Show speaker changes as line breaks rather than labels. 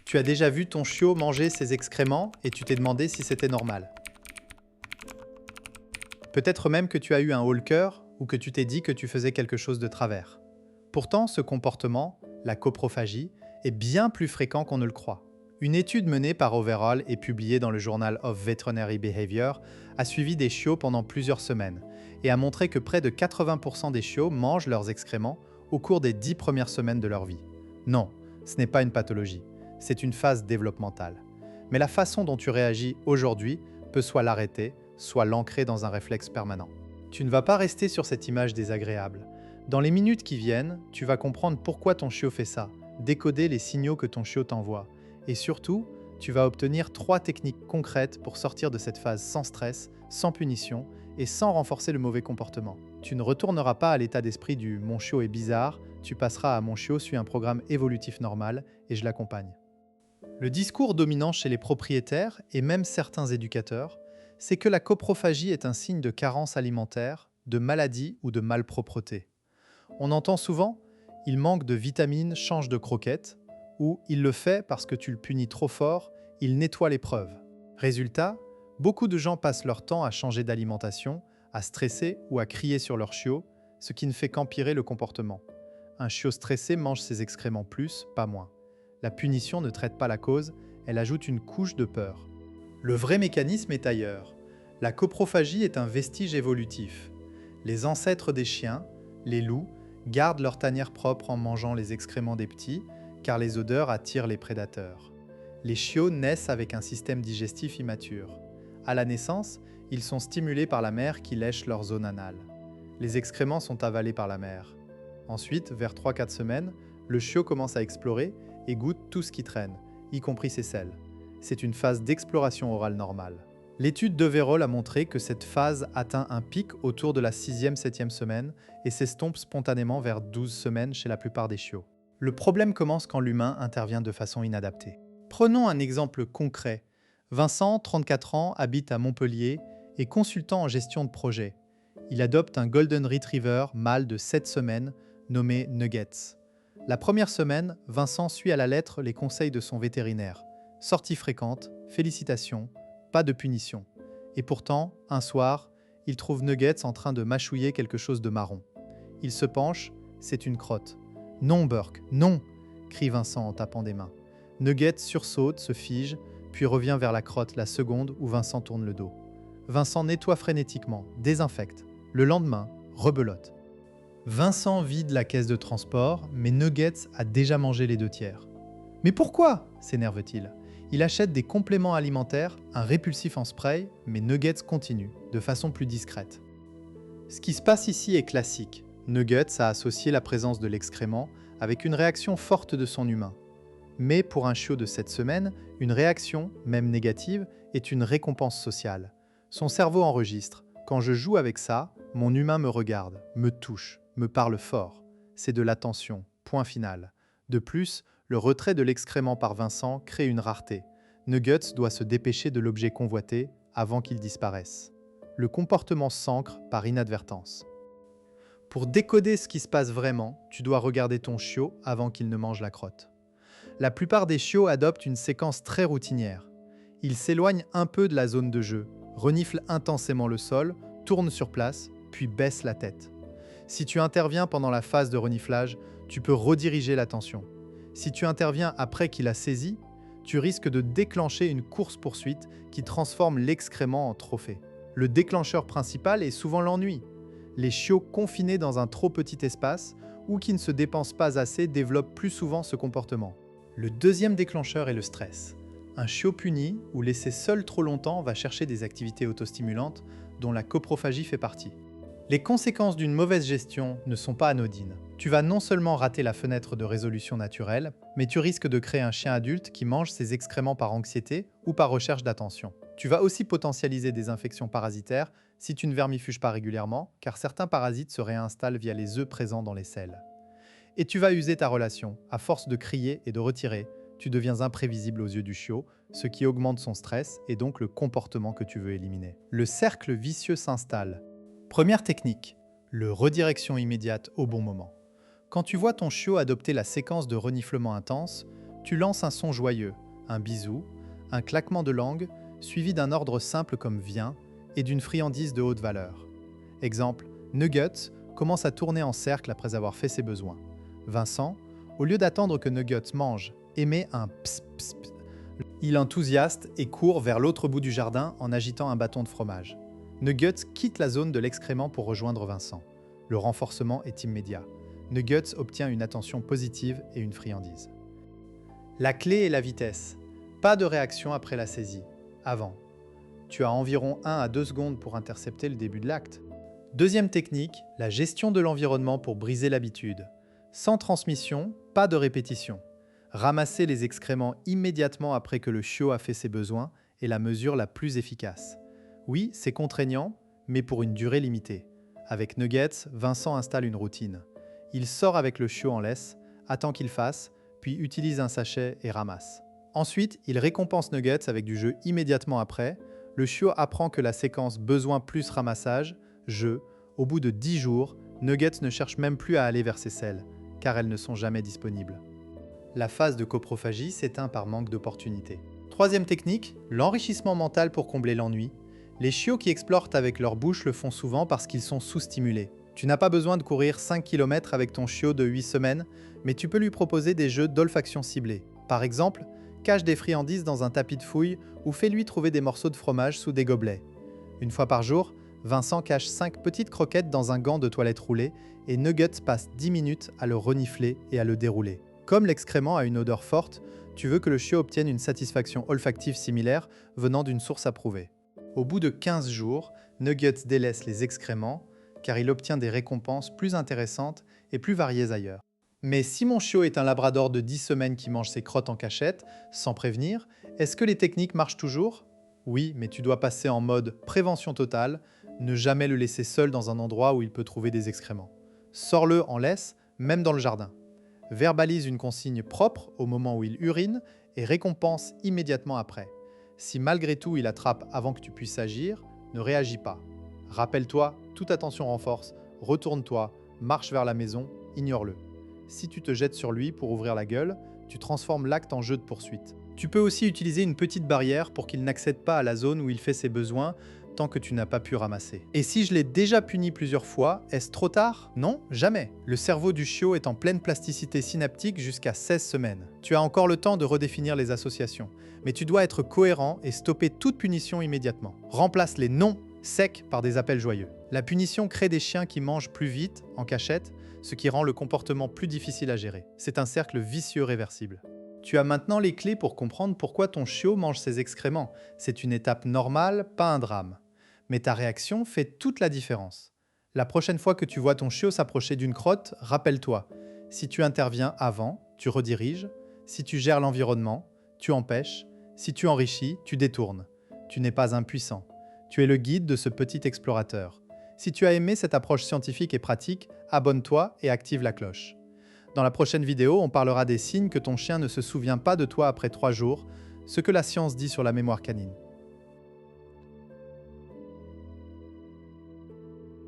Tu as déjà vu ton chiot manger ses excréments et tu t'es demandé si c'était normal. Peut-être même que tu as eu un haut-le-cœur ou que tu t'es dit que tu faisais quelque chose de travers. Pourtant, ce comportement, la coprophagie, est bien plus fréquent qu'on ne le croit. Une étude menée par Overall et publiée dans le Journal of Veterinary Behavior a suivi des chiots pendant plusieurs semaines et a montré que près de 80% des chiots mangent leurs excréments au cours des 10 premières semaines de leur vie. Non, ce n'est pas une pathologie, c'est une phase développementale. Mais la façon dont tu réagis aujourd'hui peut soit l'arrêter, soit l'ancrer dans un réflexe permanent. Tu ne vas pas rester sur cette image désagréable. Dans les minutes qui viennent, tu vas comprendre pourquoi ton chiot fait ça, décoder les signaux que ton chiot t'envoie. Et surtout, tu vas obtenir 3 techniques concrètes pour sortir de cette phase sans stress, sans punition et sans renforcer le mauvais comportement. Tu ne retourneras pas à l'état d'esprit du « mon chiot est bizarre », tu passeras à « mon chiot suit un programme évolutif normal et je l'accompagne ». Le discours dominant chez les propriétaires et même certains éducateurs, c'est que la coprophagie est un signe de carence alimentaire, de maladie ou de malpropreté. On entend souvent « il manque de vitamines, change de croquettes » ou « il le fait parce que tu le punis trop fort, il nettoie l'épreuve ». Résultat, beaucoup de gens passent leur temps à changer d'alimentation, à stresser ou à crier sur leur chiot, ce qui ne fait qu'empirer le comportement. Un chiot stressé mange ses excréments plus, pas moins. La punition ne traite pas la cause, elle ajoute une couche de peur. Le vrai mécanisme est ailleurs. La coprophagie est un vestige évolutif. Les ancêtres des chiens, les loups, gardent leur tanière propre en mangeant les excréments des petits, car les odeurs attirent les prédateurs. Les chiots naissent avec un système digestif immature. À la naissance, ils sont stimulés par la mère qui lèche leur zone anale. Les excréments sont avalés par la mère. Ensuite, vers 3-4 semaines, le chiot commence à explorer et goûte tout ce qui traîne, y compris ses selles. C'est une phase d'exploration orale normale. L'étude d'Overall a montré que cette phase atteint un pic autour de la 6e-7e semaine et s'estompe spontanément vers 12 semaines chez la plupart des chiots. Le problème commence quand l'humain intervient de façon inadaptée. Prenons un exemple concret. Vincent, 34 ans, habite à Montpellier et consultant en gestion de projet. Il adopte un Golden Retriever mâle de 7 semaines nommé Nuggets. La première semaine, Vincent suit à la lettre les conseils de son vétérinaire. Sortie fréquente, félicitations, pas de punition. Et pourtant, un soir, il trouve Nuggets en train de mâchouiller quelque chose de marron. Il se penche, c'est une crotte. « Non, Burke, non !» crie Vincent en tapant des mains. Nuggets sursaute, se fige, puis revient vers la crotte la seconde où Vincent tourne le dos. Vincent nettoie frénétiquement, désinfecte. Le lendemain, rebelote. Vincent vide la caisse de transport, mais Nuggets a déjà mangé les 2/3. « Mais pourquoi ?» s'énerve-t-il. Il achète des compléments alimentaires, un répulsif en spray, mais Nuggets continue, de façon plus discrète. Ce qui se passe ici est classique. Nuggets a associé la présence de l'excrément avec une réaction forte de son humain. Mais pour un chiot de 7 semaines, une réaction, même négative, est une récompense sociale. Son cerveau enregistre « Quand je joue avec ça, mon humain me regarde, me touche, me parle fort. C'est de l'attention, point final. » De plus, le retrait de l'excrément par Vincent crée une rareté. Nuggets doit se dépêcher de l'objet convoité avant qu'il disparaisse. Le comportement s'ancre par inadvertance. Pour décoder ce qui se passe vraiment, tu dois regarder ton chiot avant qu'il ne mange la crotte. La plupart des chiots adoptent une séquence très routinière. Ils s'éloignent un peu de la zone de jeu, reniflent intensément le sol, tournent sur place, puis baissent la tête. Si tu interviens pendant la phase de reniflage, tu peux rediriger l'attention. Si tu interviens après qu'il a saisi, tu risques de déclencher une course-poursuite qui transforme l'excrément en trophée. Le déclencheur principal est souvent l'ennui. Les chiots confinés dans un trop petit espace ou qui ne se dépensent pas assez développent plus souvent ce comportement. Le deuxième déclencheur est le stress. Un chiot puni ou laissé seul trop longtemps va chercher des activités autostimulantes dont la coprophagie fait partie. Les conséquences d'une mauvaise gestion ne sont pas anodines. Tu vas non seulement rater la fenêtre de résolution naturelle, mais tu risques de créer un chien adulte qui mange ses excréments par anxiété ou par recherche d'attention. Tu vas aussi potentialiser des infections parasitaires si tu ne vermifuges pas régulièrement, car certains parasites se réinstallent via les œufs présents dans les selles. Et tu vas user ta relation. À force de crier et de retirer, tu deviens imprévisible aux yeux du chiot, ce qui augmente son stress et donc le comportement que tu veux éliminer. Le cercle vicieux s'installe. Première technique, le redirection immédiate au bon moment. Quand tu vois ton chiot adopter la séquence de reniflement intense, tu lances un son joyeux, un bisou, un claquement de langue, suivi d'un ordre simple comme viens et d'une friandise de haute valeur. Exemple, Nuggets commence à tourner en cercle après avoir fait ses besoins. Vincent, au lieu d'attendre que Nuggets mange, émet un ps ps ps. Il enthousiaste et court vers l'autre bout du jardin en agitant un bâton de fromage. Nuggets quitte la zone de l'excrément pour rejoindre Vincent. Le renforcement est immédiat. Nuggets obtient une attention positive et une friandise. La clé est la vitesse. Pas de réaction après la saisie. Avant. Tu as environ 1 à 2 secondes pour intercepter le début de l'acte. Deuxième technique, la gestion de l'environnement pour briser l'habitude. Sans transmission, pas de répétition. Ramasser les excréments immédiatement après que le chiot a fait ses besoins est la mesure la plus efficace. Oui, c'est contraignant, mais pour une durée limitée. Avec Nuggets, Vincent installe une routine. Il sort avec le chiot en laisse, attend qu'il fasse, puis utilise un sachet et ramasse. Ensuite, il récompense Nuggets avec du jeu immédiatement après. Le chiot apprend que la séquence besoin plus ramassage, jeu, au bout de 10 jours, Nuggets ne cherche même plus à aller vers ses selles, car elles ne sont jamais disponibles. La phase de coprophagie s'éteint par manque d'opportunité. Troisième technique, l'enrichissement mental pour combler l'ennui. Les chiots qui explorent avec leur bouche le font souvent parce qu'ils sont sous-stimulés. Tu n'as pas besoin de courir 5 km avec ton chiot de 8 semaines, mais tu peux lui proposer des jeux d'olfaction ciblés. Par exemple, cache des friandises dans un tapis de fouille ou fais-lui trouver des morceaux de fromage sous des gobelets. Une fois par jour, Vincent cache 5 petites croquettes dans un gant de toilette roulé et Nuggets passe 10 minutes à le renifler et à le dérouler. Comme l'excrément a une odeur forte, tu veux que le chiot obtienne une satisfaction olfactive similaire venant d'une source approuvée. Au bout de 15 jours, Nuggets délaisse les excréments car il obtient des récompenses plus intéressantes et plus variées ailleurs. Mais si mon chiot est un labrador de 10 semaines qui mange ses crottes en cachette, sans prévenir, est-ce que les techniques marchent toujours ? Oui, mais tu dois passer en mode prévention totale, ne jamais le laisser seul dans un endroit où il peut trouver des excréments. Sors-le en laisse, même dans le jardin. Verbalise une consigne propre au moment où il urine et récompense immédiatement après. Si malgré tout il attrape avant que tu puisses agir, ne réagis pas. Rappelle-toi, toute attention renforce, retourne-toi, marche vers la maison, ignore-le. Si tu te jettes sur lui pour ouvrir la gueule, tu transformes l'acte en jeu de poursuite. Tu peux aussi utiliser une petite barrière pour qu'il n'accède pas à la zone où il fait ses besoins tant que tu n'as pas pu ramasser. Et si je l'ai déjà puni plusieurs fois, est-ce trop tard? Non, jamais. Le cerveau du chiot est en pleine plasticité synaptique jusqu'à 16 semaines. Tu as encore le temps de redéfinir les associations, mais tu dois être cohérent et stopper toute punition immédiatement. Remplace les non secs par des appels joyeux. La punition crée des chiens qui mangent plus vite, en cachette, ce qui rend le comportement plus difficile à gérer. C'est un cercle vicieux réversible. Tu as maintenant les clés pour comprendre pourquoi ton chiot mange ses excréments. C'est une étape normale, pas un drame. Mais ta réaction fait toute la différence. La prochaine fois que tu vois ton chiot s'approcher d'une crotte, rappelle-toi, si tu interviens avant, tu rediriges, si tu gères l'environnement, tu empêches, si tu enrichis, tu détournes. Tu n'es pas impuissant. Tu es le guide de ce petit explorateur. Si tu as aimé cette approche scientifique et pratique, abonne-toi et active la cloche. Dans la prochaine vidéo, on parlera des signes que ton chien ne se souvient pas de toi après 3 jours, ce que la science dit sur la mémoire canine.